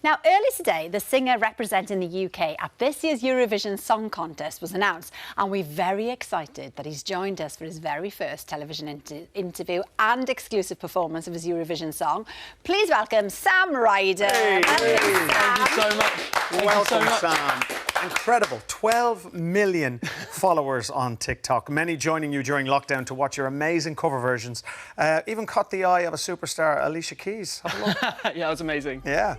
Now, earlier today, the singer representing the UK at this year's Eurovision Song Contest was announced, and we're very excited that he's joined us for his very first television interview and exclusive performance of his Eurovision song. Please welcome Sam Ryder. Hey. Thank you so much. Welcome, Sam. Incredible. 12 million followers on TikTok. Many joining you during lockdown to watch your amazing cover versions. Even caught the eye of a superstar, Alicia Keys. Have a look. Yeah, it was amazing. Yeah.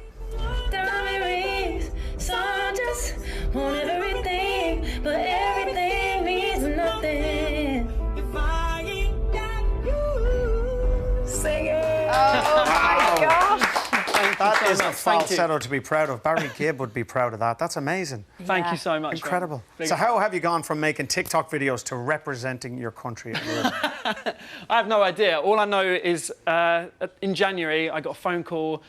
Want everything, but everything means nothing if I ain't got you. Sing it. Oh my gosh. That is a falsetto to be proud of. Barry Gibb would be proud of that. That's amazing. Thank you so much. Incredible. So how have you gone from making TikTok videos to representing your country at Europe? I have no idea. All I know is in January I got a phone call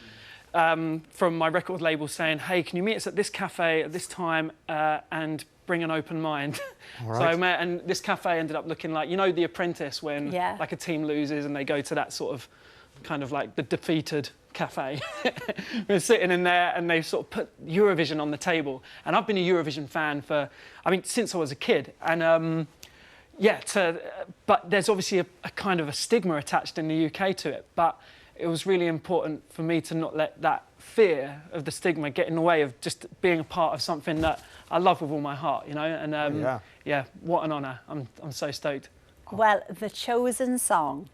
from my record label saying, hey, can you meet us at this cafe at this time and bring an open mind? Right. So I met, and this cafe ended up looking like, you know, The Apprentice, when like a team loses and they go to that sort of kind of like the defeated cafe. We were sitting in there and they sort of put Eurovision on the table. And I've been a Eurovision fan for, I mean, since I was a kid. And but there's obviously a kind of a stigma attached in the UK to it. But it was really important for me to not let that fear of the stigma get in the way of just being a part of something that I love with all my heart, you know? And yeah, what an honour. I'm so stoked. Well, the chosen song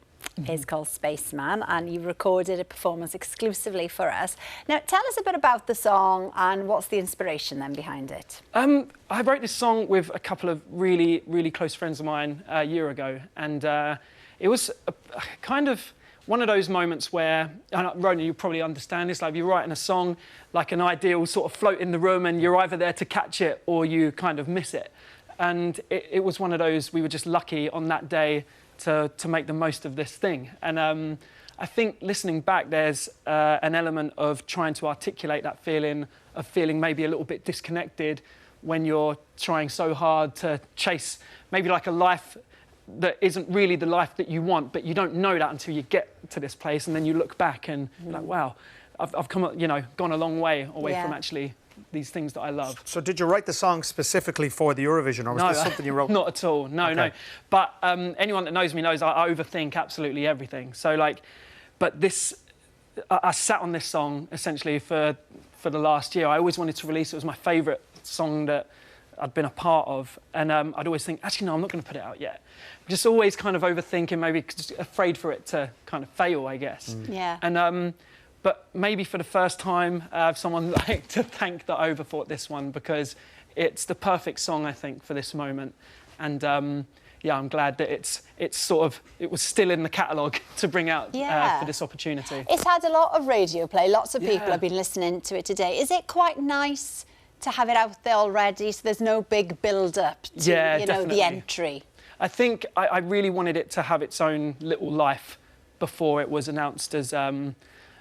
is called Spaceman, and you recorded a performance exclusively for us. Now, tell us a bit about the song and what's the inspiration then behind it? I wrote this song with a couple of really, really close friends of mine a year ago, and it was kind of one of those moments where, and Ronan, you probably understand this, like you're writing a song, like an idea will sort of float in the room and you're either there to catch it or you kind of miss it. And it was one of those, we were just lucky on that day to make the most of this thing. And I think listening back, there's an element of trying to articulate that feeling, of feeling maybe a little bit disconnected when you're trying so hard to chase maybe like a life that isn't really the life that you want, but you don't know that until you get to this place, and then you look back and you're like, wow, I've come, you know, gone a long way away from actually these things that I love. So did you write the song specifically for the Eurovision, or was this something you wrote? Not at all, no. But anyone that knows me knows I overthink absolutely everything. So like, but this, I sat on this song essentially for the last year. I always wanted to release it. It was my favourite song that I'd been a part of, and I'd always think, actually, no, I'm not going to put it out yet. Just always kind of overthinking, maybe just afraid for it to kind of fail, I guess. Yeah. And but maybe for the first time, I have someone like to thank that I overthought this one, because it's the perfect song, I think, for this moment. And yeah, I'm glad that it was still in the catalogue to bring out for this opportunity. It's had a lot of radio play. Lots of people have been listening to it today. Is it quite nice to have it out there already, so there's no big build-up to, you know, the entry? I think I really wanted it to have its own little life before it was announced as...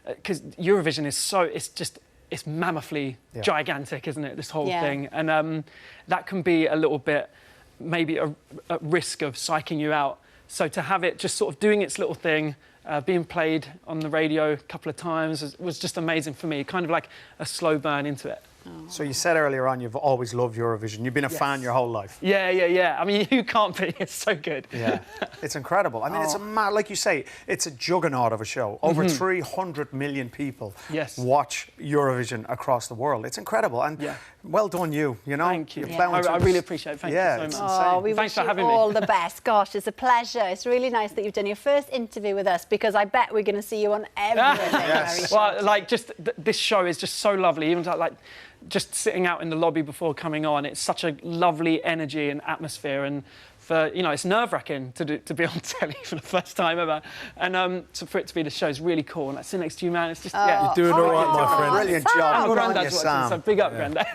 because Eurovision is so... It's mammothly gigantic, isn't it, this whole thing? And that can be a little bit, maybe at risk of psyching you out. So to have it just sort of doing its little thing, being played on the radio a couple of times was just amazing for me, kind of like a slow burn into it. So you said earlier on you've always loved Eurovision. You've been a fan your whole life. Yeah. I mean, you can't be. It's so good. Yeah, it's incredible. I mean, it's like you say, it's a juggernaut of a show. Over 300 million people watch Eurovision across the world. It's incredible, and well done, you know. Thank you. I really appreciate it. Thank you so much. Oh, we wish you all the best. Gosh, it's a pleasure. It's really nice that you've done your first interview with us, because I bet we're going to see you on everything very shortly. Well, like, just this show is just so lovely. Even like just sitting out in the lobby before coming on, it's such a lovely energy and atmosphere, and for, you know, it's nerve-wracking to be on telly for the first time ever, and so for it to be the show is really cool. And like, sit next to you, man, it's just you're doing all right, my friend. Brilliant job. My granddad's watching, so big up, Granddad.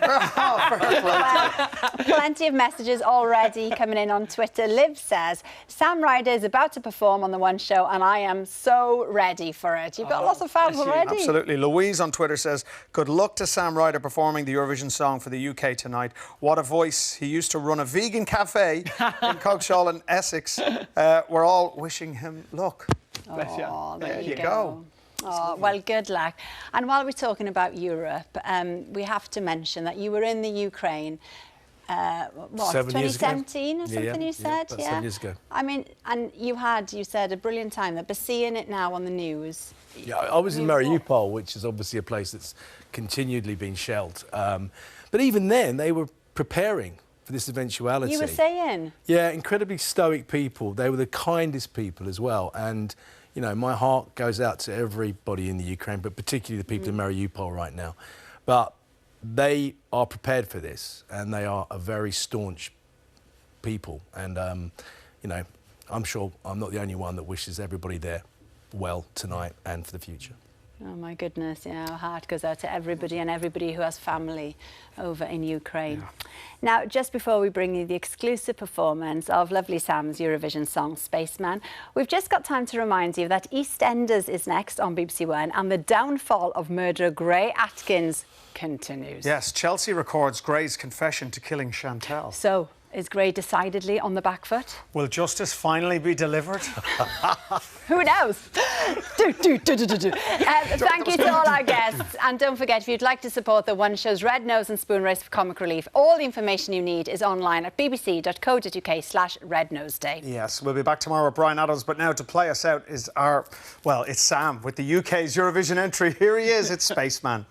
Plenty of messages already coming in on Twitter. Liv says, Sam Ryder is about to perform on the One Show, and I am so ready for it. You've got lots of fans already. Absolutely. Louise on Twitter says, good luck to Sam Ryder performing the Eurovision song for the UK tonight. What a voice. He used to run a vegan cafe in Coggeshall in Essex. We're all wishing him luck. Bless you. There you go. Oh, well, good luck. And while we're talking about Europe, we have to mention that you were in the Ukraine, what, 2017 or something you said? About 7 years ago. I mean, and you said, a brilliant time there, but seeing it now on the news... Yeah, I was in Mariupol, which is obviously a place that's continually been shelled. But even then, they were preparing for this eventuality. You were saying? Yeah, incredibly stoic people. They were the kindest people as well. And, you know, my heart goes out to everybody in the Ukraine, but particularly the people in Mariupol right now. But they are prepared for this, and they are a very staunch people. And, you know, I'm sure I'm not the only one that wishes everybody there well tonight and for the future. Oh my goodness, yeah, our heart goes out to everybody and everybody who has family over in Ukraine. Yeah. Now, just before we bring you the exclusive performance of lovely Sam's Eurovision song, Spaceman, we've just got time to remind you that EastEnders is next on BBC One and the downfall of murderer Gray Atkins continues. Yes, Chelsea records Gray's confession to killing Chantal. So, is Gray decidedly on the back foot? Will justice finally be delivered? Who knows? Thank you to all our guests. And don't forget, if you'd like to support the One Show's Red Nose and Spoon Race for Comic Relief, all the information you need is online at bbc.co.uk/rednoseday. Yes, we'll be back tomorrow with Brian Adams. But now to play us out is it's Sam with the UK's Eurovision entry. Here he is, it's Spaceman.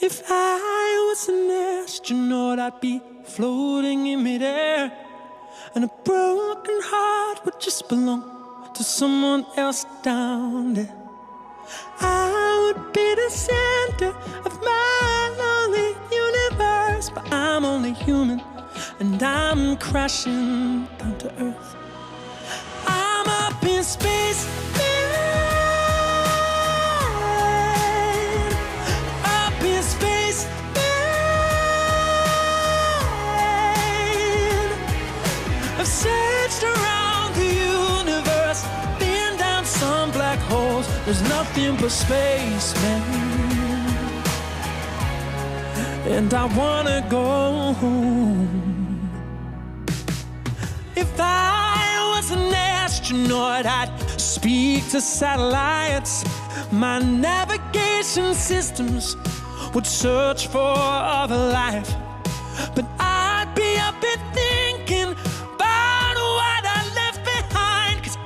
If I was an astronaut, I'd be floating in midair, and a broken heart would just belong to someone else down there. I would be the center of my lonely universe, but I'm only human, and I'm crashing down to earth. I'm up in space. I've searched around the universe, been down some black holes. There's nothing but space, man. And I wanna go home. If I was an astronaut, I'd speak to satellites. My navigation systems would search for other life. But I'd be up and thinking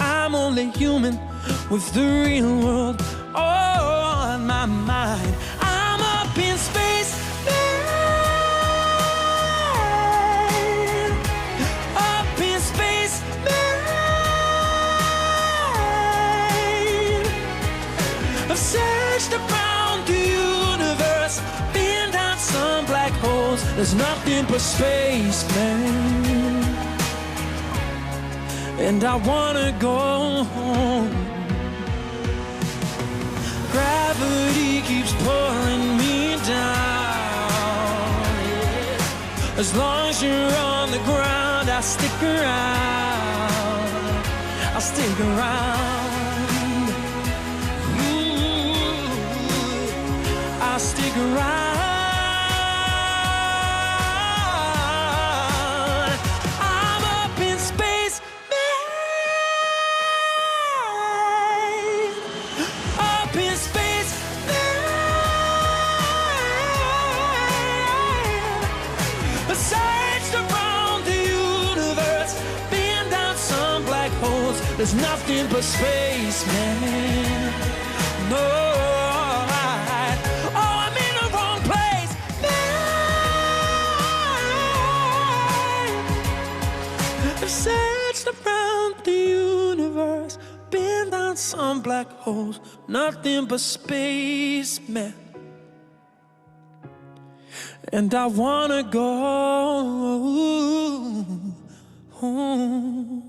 I'm only human with the real world on my mind. I'm up in space, man. Up in space, man. I've searched around the universe, been down some black holes. There's nothing but space, man. And I wanna go home. Gravity keeps pulling me down, yeah. As long as you're on the ground, I'll stick around. I'll stick around. I'll stick around. There's nothing but space, man. No, I'm in the wrong place, man. I've searched around the universe, been down some black holes, nothing but space, man. And I wanna go home.